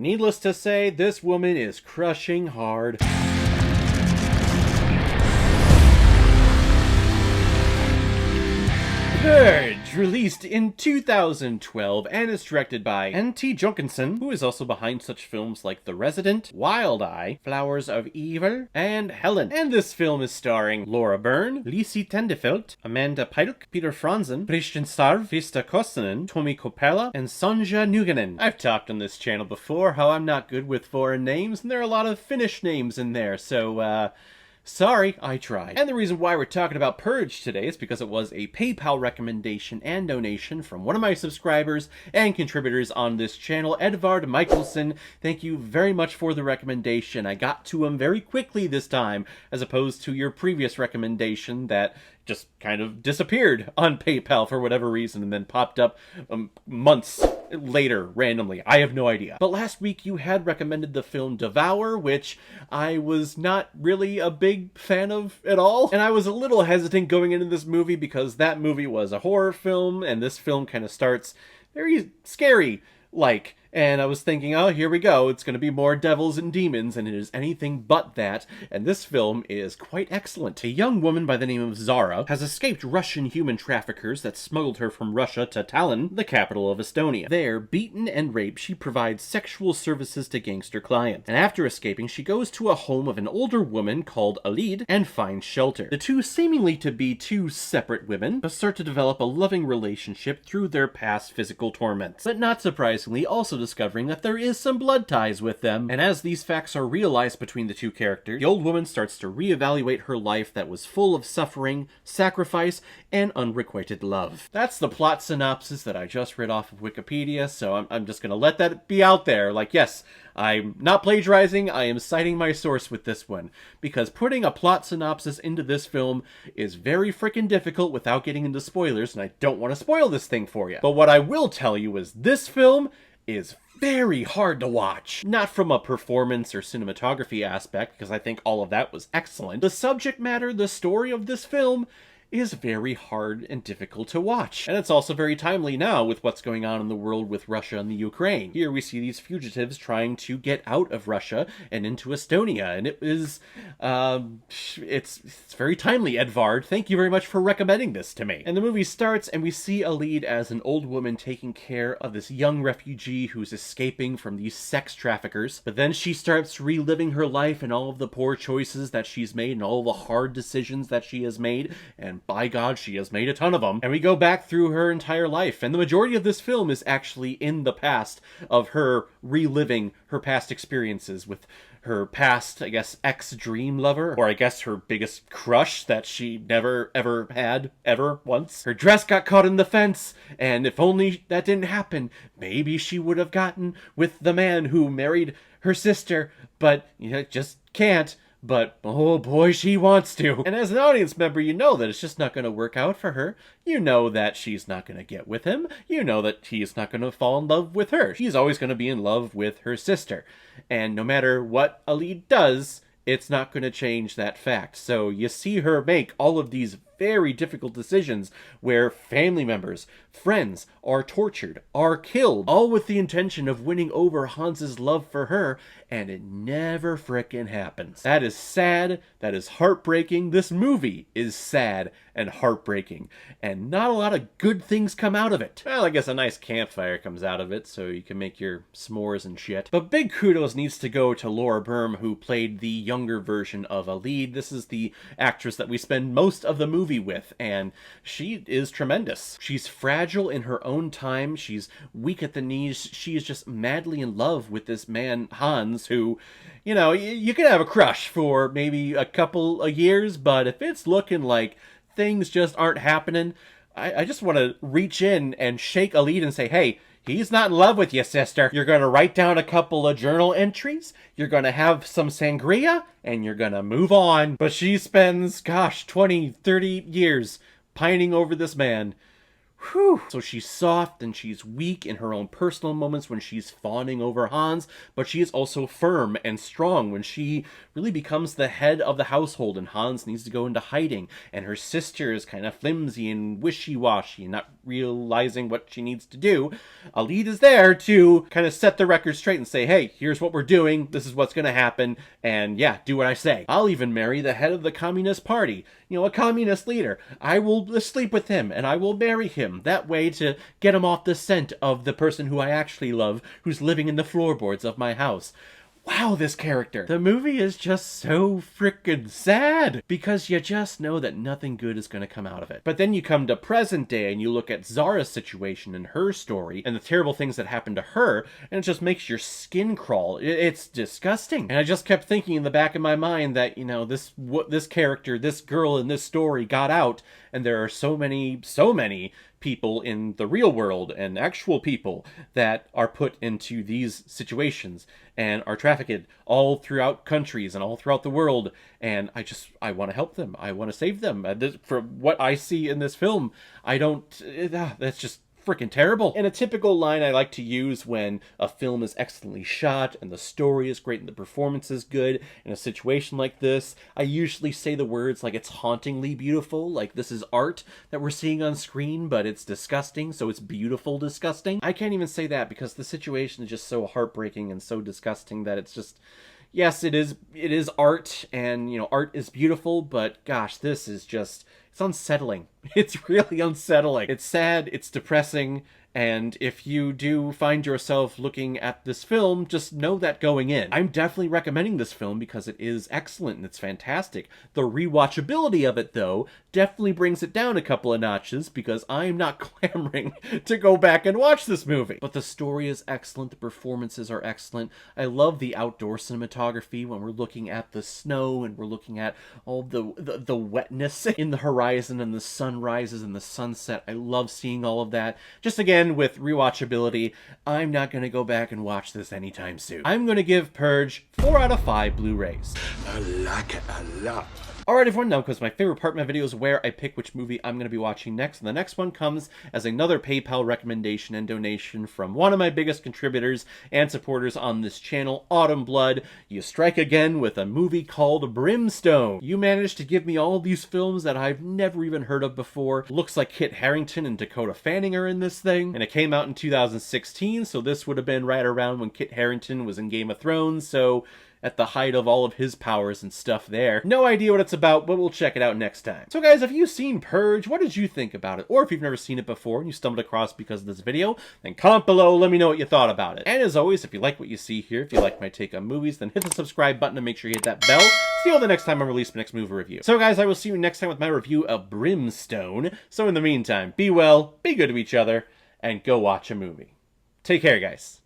Needless to say, this woman is crushing hard. Purge, released in 2012 and is directed by N.T. Junkinson, who is also behind such films like The Resident, Wild Eye, Flowers of Evil, and Helen. And this film is starring Laura Byrne, Lisi Tendefeld, Amanda Pylk, Peter Franzen, Christian Starv, Vista Kosonen, Tomi Kopela, and Sonja Nuganen. I've talked on this channel before how I'm not good with foreign names, and there are a lot of Finnish names in there, so sorry, I tried. And the reason why we're talking about Purge today is because it was a PayPal recommendation and donation from one of my subscribers and contributors on this channel, Edvard Michelson. Thank you very much for the recommendation. I got to him very quickly this time, as opposed to your previous recommendation that just kind of disappeared on PayPal for whatever reason and then popped up months later randomly. I have no idea. But last week you had recommended the film Devour, which I was not really a big fan of at all. And I was a little hesitant going into this movie because that movie was a horror film and this film kind of starts very scary-like. And I was thinking, oh, here we go, it's going to be more devils and demons, and it is anything but that, and this film is quite excellent. A young woman by the name of Zara has escaped Russian human traffickers that smuggled her from Russia to Tallinn, the capital of Estonia. There, beaten and raped, she provides sexual services to gangster clients, and after escaping, she goes to a home of an older woman called Alid and finds shelter. The two, seemingly to be two separate women, start to develop a loving relationship through their past physical torments, but not surprisingly, also discovering that there is some blood ties with them. And as these facts are realized between the two characters, the old woman starts to reevaluate her life that was full of suffering, sacrifice, and unrequited love. That's the plot synopsis that I just read off of Wikipedia, so I'm just gonna let that be out there. Like, yes, I'm not plagiarizing, I am citing my source with this one, because putting a plot synopsis into this film is very freaking difficult without getting into spoilers, and I don't want to spoil this thing for you. But what I will tell you is this film is very hard to watch. Not from a performance or cinematography aspect, because I think all of that was excellent. The subject matter, the story of this film is very hard and difficult to watch. And it's also very timely now with what's going on in the world with Russia and the Ukraine. Here we see these fugitives trying to get out of Russia and into Estonia, and it is, it's very timely, Edvard. Thank you very much for recommending this to me. And the movie starts, and we see a lead as an old woman taking care of this young refugee who's escaping from these sex traffickers. But then she starts reliving her life and all of the poor choices that she's made and all the hard decisions that she has made, and by God, she has made a ton of them. And we go back through her entire life, and the majority of this film is actually in the past of her reliving her past experiences with her past, I guess, ex-dream lover, or I guess her biggest crush that she never ever had, ever, once. Her dress got caught in the fence, and if only that didn't happen, maybe she would have gotten with the man who married her sister, but, you know, just can't. But, oh boy, she wants to. And as an audience member, you know that it's just not going to work out for her. You know that she's not going to get with him. You know that he's not going to fall in love with her. She's always going to be in love with her sister. And no matter what Ali does, it's not going to change that fact. So you see her make all of these very difficult decisions where family members, friends are tortured, are killed, all with the intention of winning over Hans's love for her, and it never frickin' happens. That is sad, that is heartbreaking. This movie is sad and heartbreaking, and not a lot of good things come out of it. Well, I guess a nice campfire comes out of it, so you can make your s'mores and shit. But big kudos needs to go to Laura Byrne, who played the younger version of Alid. This is the actress that we spend most of the movie with, and she is tremendous. She's fragile in her own time, she's weak at the knees, she is just madly in love with this man, Hans, who, you know, you can have a crush for maybe a couple of years, but if it's looking like things just aren't happening, I just want to reach in and shake Alid and say, hey, he's not in love with you, sister. You're going to write down a couple of journal entries, you're going to have some sangria, and you're going to move on. But she spends, gosh, 20, 30 years pining over this man Whew. So she's soft and she's weak in her own personal moments when she's fawning over Hans, but she is also firm and strong when she really becomes the head of the household and Hans needs to go into hiding, and her sister is kind of flimsy and wishy-washy and not realizing what she needs to do. A lead is there to kind of set the record straight and say, hey, here's what we're doing, this is what's going to happen, and yeah, do what I say. I'll even marry the head of the Communist Party, a communist leader. I will sleep with him and I will marry him. That way to get him off the scent of the person who I actually love, who's living in the floorboards of my house. Wow, this character. The movie is just so frickin' sad because you just know that nothing good is going to come out of it. But then you come to present day and you look at Zara's situation and her story and the terrible things that happened to her, and it just makes your skin crawl. It's disgusting. And I just kept thinking in the back of my mind that, this character, this girl in this story got out, and there are so many people in the real world and actual people that are put into these situations and are trafficked all throughout countries and all throughout the world, and I want to help them. I want to save them. From what I see in this film, that's just freaking terrible. And a typical line I like to use when a film is excellently shot and the story is great and the performance is good in a situation like this, I usually say the words like it's hauntingly beautiful, like this is art that we're seeing on screen, but it's disgusting, so it's beautiful disgusting. I can't even say that because the situation is just so heartbreaking and so disgusting that it's just, yes, it is art, and art is beautiful, but gosh, this is just, it's unsettling. It's really unsettling. It's sad, it's depressing, and if you do find yourself looking at this film, just know that going in. I'm definitely recommending this film because it is excellent and it's fantastic. The rewatchability of it, though, definitely brings it down a couple of notches because I'm not clamoring to go back and watch this movie. But the story is excellent, the performances are excellent. I love the outdoor cinematography when we're looking at the snow and we're looking at all the wetness in the horizon and the sunrises and the sunset. I love seeing all of that. Just again, with rewatchability, I'm not going to go back and watch this anytime soon. I'm going to give Purge 4 out of 5 Blu-rays. I like it a lot. Alright everyone, now because my favorite part of my video is where I pick which movie I'm going to be watching next, and the next one comes as another PayPal recommendation and donation from one of my biggest contributors and supporters on this channel, Autumn Blood. You strike again with a movie called Brimstone. You managed to give me all these films that I've never even heard of before. Looks like Kit Harington and Dakota Fanning are in this thing, and it came out in 2016, so this would have been right around when Kit Harington was in Game of Thrones, so at the height of all of his powers and stuff there. No idea what it's about, but we'll check it out next time. So guys, have you seen Purge? What did you think about it? Or if you've never seen it before and you stumbled across because of this video, then comment below, let me know what you thought about it. And as always, if you like what you see here, if you like my take on movies, then hit the subscribe button and make sure you hit that bell. See you the next time I release my next movie review. So guys, I will see you next time with my review of Brimstone. So in the meantime, be well, be good to each other, and go watch a movie. Take care, guys.